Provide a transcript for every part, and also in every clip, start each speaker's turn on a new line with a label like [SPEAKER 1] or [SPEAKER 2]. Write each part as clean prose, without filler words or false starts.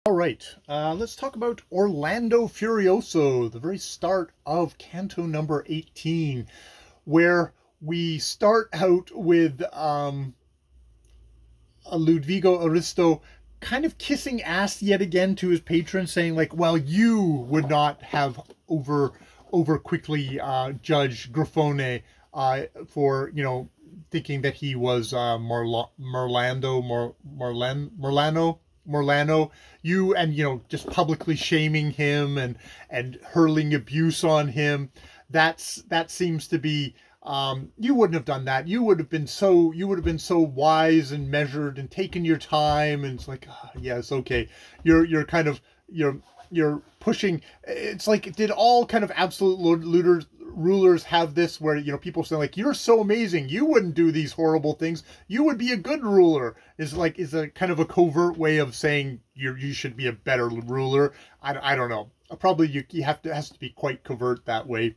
[SPEAKER 1] All right, let's talk about Orlando Furioso, the very start of Canto number 18, where we start out with Ludvigo Aristo kind of kissing ass yet again to his patron, saying like, well, you would not have over quickly judged Grifone for, thinking that he was Merlano, you, and just publicly shaming him and hurling abuse on him. That seems to be, you wouldn't have done that. You would have been so wise and measured and taken your time. And it's like, yes, okay, you're kind of you're pushing. It's like, did all kind of absolute rulers have this, where people say like, you're so amazing, you wouldn't do these horrible things, you would be a good ruler, is a kind of a covert way of saying you should be a better ruler. I don't know, probably you have to, has to be quite covert that way.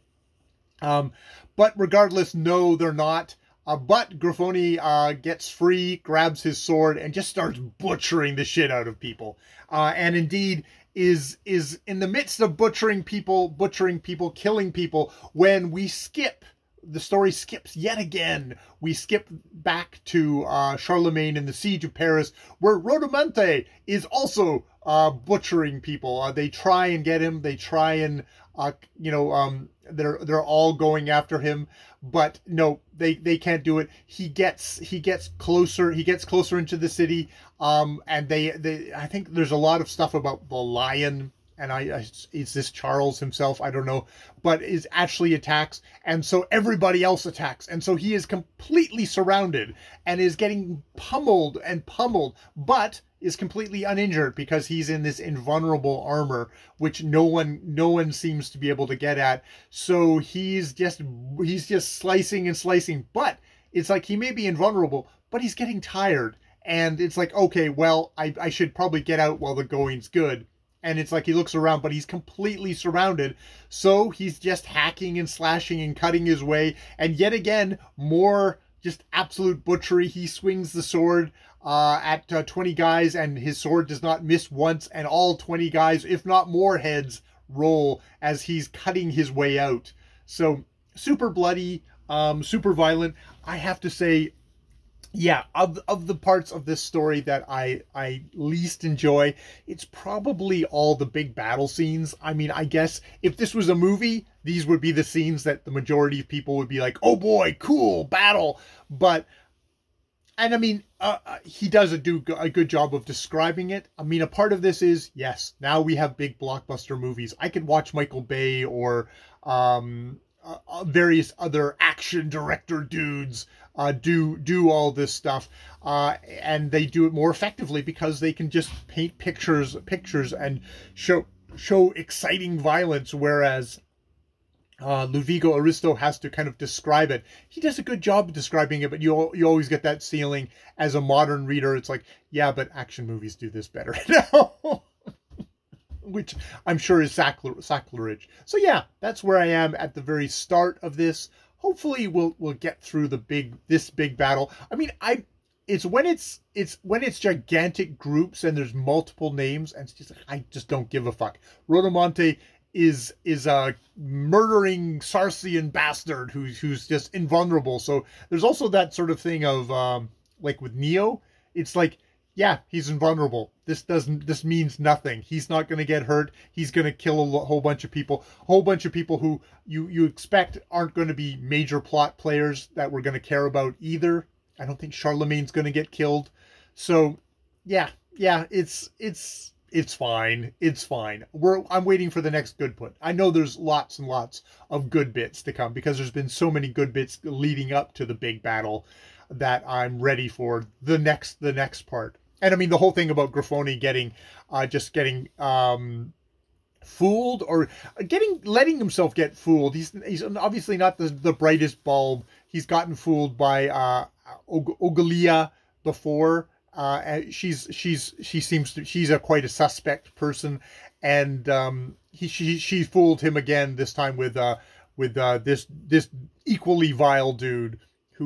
[SPEAKER 1] But regardless, no, they're not. But Grifone gets free, grabs his sword, and just starts butchering the shit out of people. And indeed is in the midst of butchering people, killing people, when we skip. The story skips yet again. We skip back to Charlemagne and the siege of Paris, where Rhodomonte is also butchering people. They try and get him. They try and they're all going after him, but no, they can't do it. He gets closer into the city, and they I think there's a lot of stuff about the lion, and is this Charles himself? I don't know, but is actually attacks, and so everybody else attacks, and so he is completely surrounded and is getting pummeled, but is completely uninjured because he's in this invulnerable armor, which no one seems to be able to get at. So he's just slicing and slicing, but it's like he may be invulnerable, but he's getting tired, and it's like, okay, well, I should probably get out while the going's good. And it's like he looks around, but he's completely surrounded. So he's just hacking and slashing and cutting his way. And yet again, more just absolute butchery. He swings the sword at 20 guys, and his sword does not miss once. And all 20 guys, if not more heads, roll as he's cutting his way out. So super bloody, super violent. I have to say, yeah, of the parts of this story that I least enjoy, it's probably all the big battle scenes. I mean, I guess if this was a movie, these would be the scenes that the majority of people would be like, oh boy, cool, battle. But, and I mean, he does a good job of describing it. I mean, a part of this is, yes, now we have big blockbuster movies. I could watch Michael Bay or various other action director dudes do all this stuff, and they do it more effectively because they can just paint pictures and show exciting violence, whereas Ludvigo Aristo has to kind of describe it. He does a good job of describing it, but you always get that feeling as a modern reader. It's like, yeah, but action movies do this better. Which I'm sure is sacrilege. So yeah, that's where I am at the very start of this. Hopefully we'll get through this big battle. I mean, it's when it's gigantic groups and there's multiple names, and it's just, I just don't give a fuck. Rhodomonte is a murdering Sarsian bastard who's just invulnerable. So there's also that sort of thing of like with Neo, it's like, yeah, he's invulnerable. This means nothing. He's not going to get hurt. He's going to kill a whole bunch of people. A whole bunch of people who you expect aren't going to be major plot players that we're going to care about either. I don't think Charlemagne's going to get killed. So, yeah, it's fine. It's fine. I'm waiting for the next good put. I know there's lots and lots of good bits to come because there's been so many good bits leading up to the big battle that I'm ready for the next part. And I mean, the whole thing about Grifone getting fooled, or letting himself get fooled. He's obviously not the brightest bulb. He's gotten fooled by Ogalia before. She's quite a suspect person, and she fooled him again, this time with this equally vile dude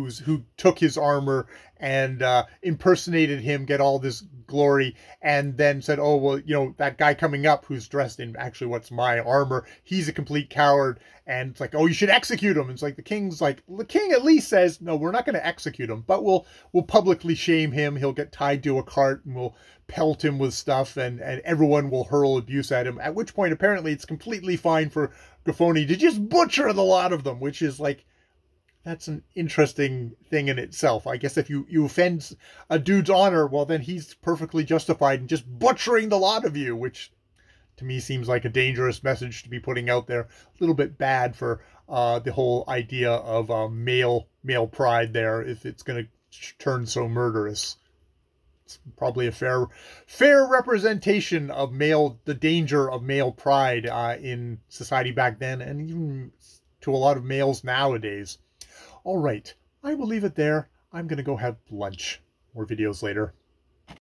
[SPEAKER 1] who took his armor and impersonated him, get all this glory, and then said, oh, well, you know, that guy coming up who's dressed in actually what's my armor, he's a complete coward. And it's like, oh, you should execute him. And it's like the king at least says, no, we're not going to execute him, but we'll publicly shame him. He'll get tied to a cart and we'll pelt him with stuff, and everyone will hurl abuse at him. At which point, apparently, it's completely fine for Gaffoni to just butcher the lot of them, which is like, that's an interesting thing in itself. I guess if you offend a dude's honor, well, then he's perfectly justified in just butchering the lot of you, which to me seems like a dangerous message to be putting out there. A little bit bad for the whole idea of male pride there, if it's going to turn so murderous. It's probably a fair representation of the danger of male pride in society back then, and even to a lot of males nowadays. All right, I will leave it there. I'm going to go have lunch. More videos later.